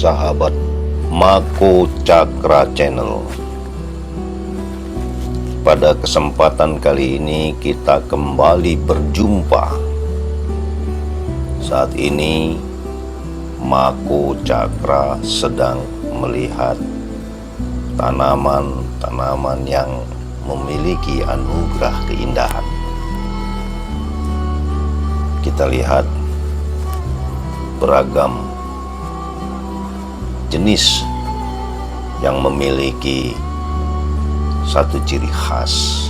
sahabat Mako Cakra Channel. Pada kesempatan kali ini kita kembali berjumpa. Saat ini Mako Cakra sedang melihat tanaman-tanaman yang memiliki anugerah keindahan. Kita lihat beragam jenis yang memiliki satu ciri khas.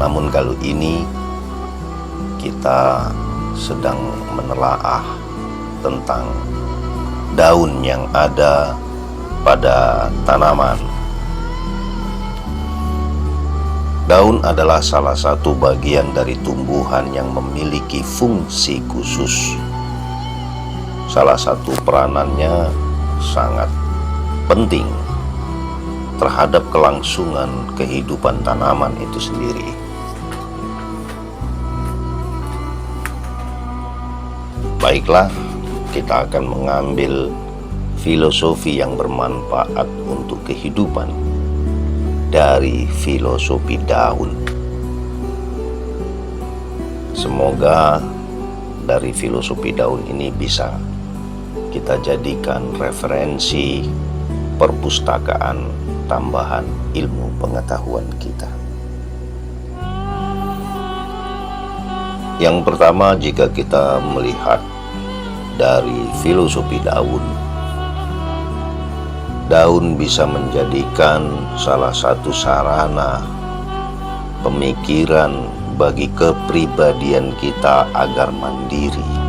Namun kali ini kita sedang menelaah tentang daun yang ada pada tanaman. Daun adalah salah satu bagian dari tumbuhan yang memiliki fungsi khusus. Salah satu peranannya sangat penting terhadap kelangsungan kehidupan tanaman itu sendiri. Baiklah, kita akan mengambil filosofi yang bermanfaat untuk kehidupan dari filosofi daun. Semoga dari filosofi daun ini bisa kita jadikan referensi perpustakaan tambahan ilmu pengetahuan kita. Yang pertama, jika kita melihat dari filosofi daun bisa menjadikan salah satu sarana pemikiran bagi kepribadian kita agar mandiri.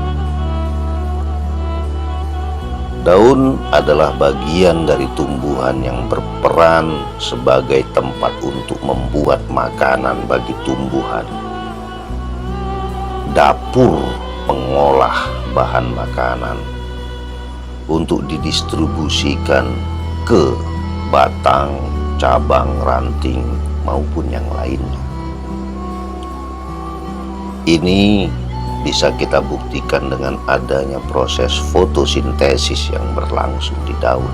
Daun adalah bagian dari tumbuhan yang berperan sebagai tempat untuk membuat makanan bagi tumbuhan. Dapur pengolah bahan makanan untuk didistribusikan ke batang, cabang, ranting, maupun yang lainnya. Ini bisa kita buktikan dengan adanya proses fotosintesis yang berlangsung di daun.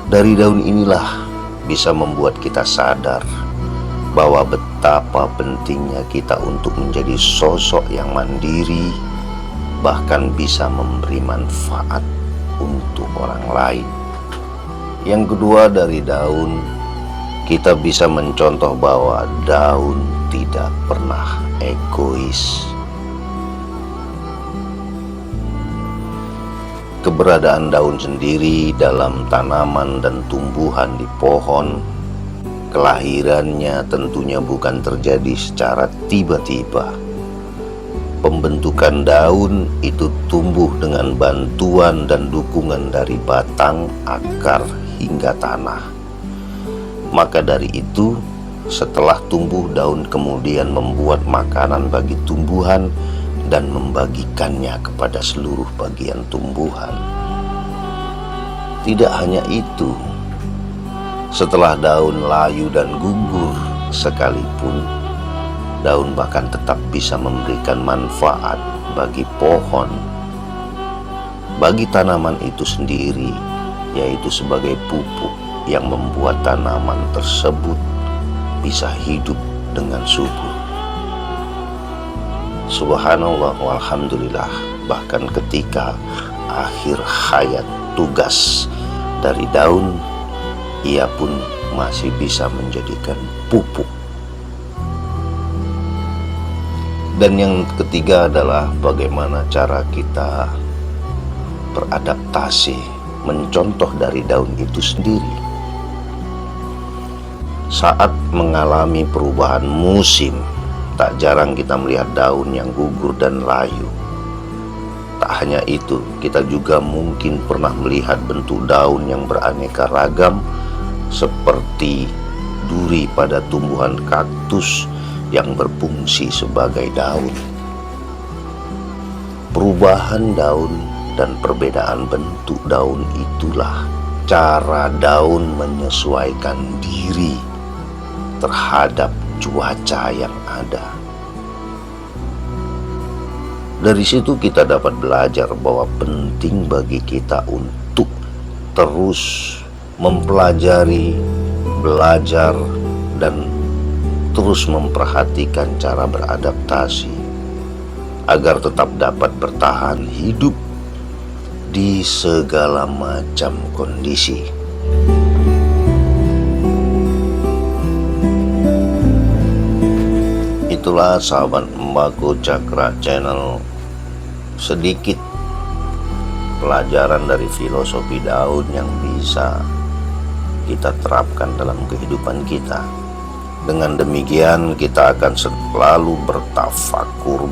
Dari daun inilah bisa membuat kita sadar bahwa betapa pentingnya kita untuk menjadi sosok yang mandiri, bahkan bisa memberi manfaat untuk orang lain. Yang kedua, dari daun kita bisa mencontoh bahwa daun tidak pernah egois. Keberadaan daun sendiri dalam tanaman dan tumbuhan di pohon, kelahirannya tentunya bukan terjadi secara tiba-tiba. Pembentukan daun itu tumbuh dengan bantuan dan dukungan dari batang, akar, hingga tanah. Maka dari itu, setelah tumbuh, daun kemudian membuat makanan bagi tumbuhan dan membagikannya kepada seluruh bagian tumbuhan. Tidak hanya itu, setelah daun layu dan gugur sekalipun, daun bahkan tetap bisa memberikan manfaat bagi pohon, bagi tanaman itu sendiri, yaitu sebagai pupuk yang membuat tanaman tersebut bisa hidup dengan subur. Subhanallah walhamdulillah, bahkan ketika akhir hayat tugas dari daun, ia pun masih bisa menjadikan pupuk. Dan yang ketiga adalah bagaimana cara kita beradaptasi, mencontoh dari daun itu sendiri. Saat mengalami perubahan musim, tak jarang kita melihat daun yang gugur dan layu. Tak hanya itu, kita juga mungkin pernah melihat bentuk daun yang beraneka ragam, seperti duri pada tumbuhan kaktus yang berfungsi sebagai daun. Perubahan daun dan perbedaan bentuk daun itulah cara daun menyesuaikan diri terhadap cuaca yang ada. Dari situ kita dapat belajar bahwa penting bagi kita untuk terus mempelajari, belajar, dan terus memperhatikan cara beradaptasi agar tetap dapat bertahan hidup di segala macam kondisi. Itulah sahabat Mbako Cakra Channel, sedikit pelajaran dari filosofi daun yang bisa kita terapkan dalam kehidupan kita. Dengan demikian kita akan selalu bertafakur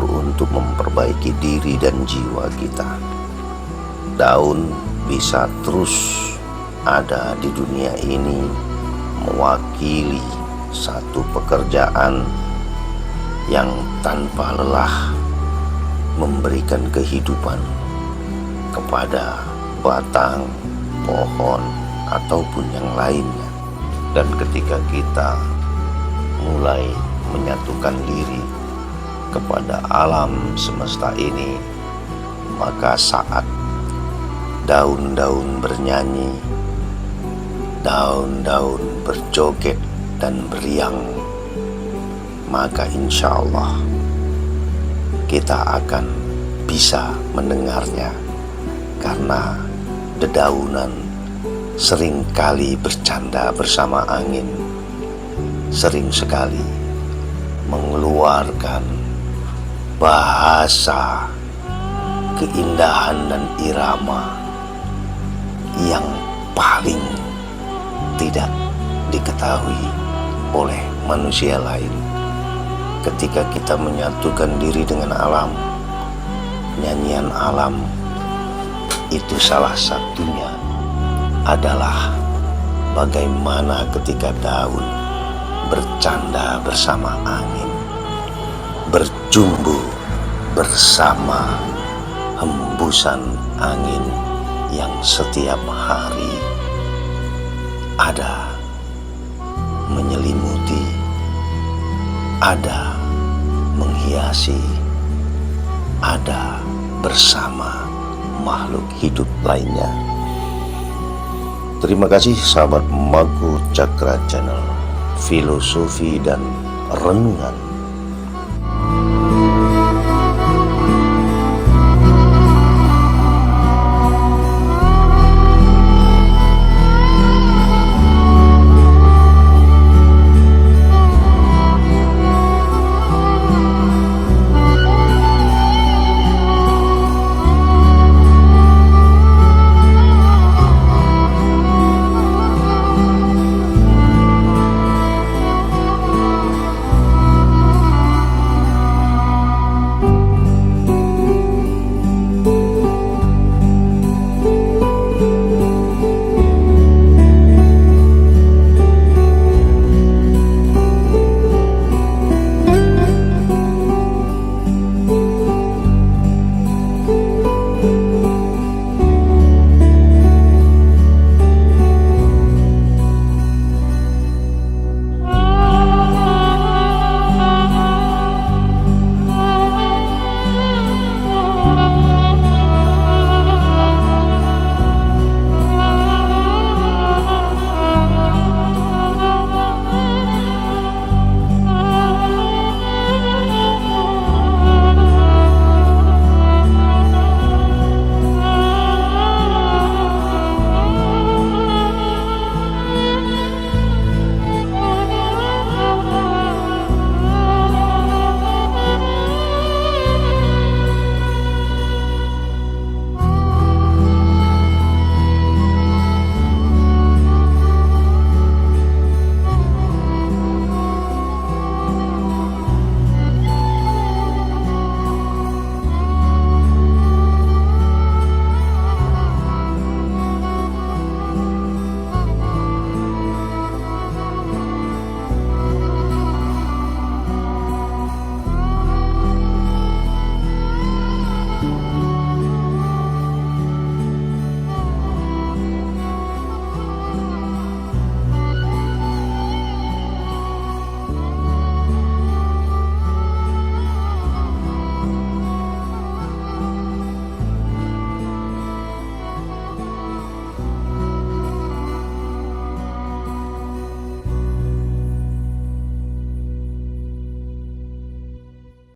untuk memperbaiki diri dan jiwa kita. Daun bisa terus ada di dunia ini mewakili satu pekerjaan yang tanpa lelah memberikan kehidupan kepada batang, pohon, ataupun yang lainnya. Dan ketika kita mulai menyatukan diri kepada alam semesta ini, maka saat daun-daun bernyanyi, daun-daun berjoget dan beriang, maka insya Allah kita akan bisa mendengarnya, karena dedaunan seringkali bercanda bersama angin, sering sekali mengeluarkan bahasa, keindahan dan irama yang paling tidak diketahui oleh manusia lain. Ketika kita menyatukan diri dengan alam, nyanyian alam itu salah satunya adalah bagaimana ketika daun bercanda bersama angin, berjumbu bersama hembusan angin yang setiap hari ada menyelimuti, ada menghiasi, ada bersama makhluk hidup lainnya. Terima kasih sahabat Mbako Cakra Channel, filosofi dan renungan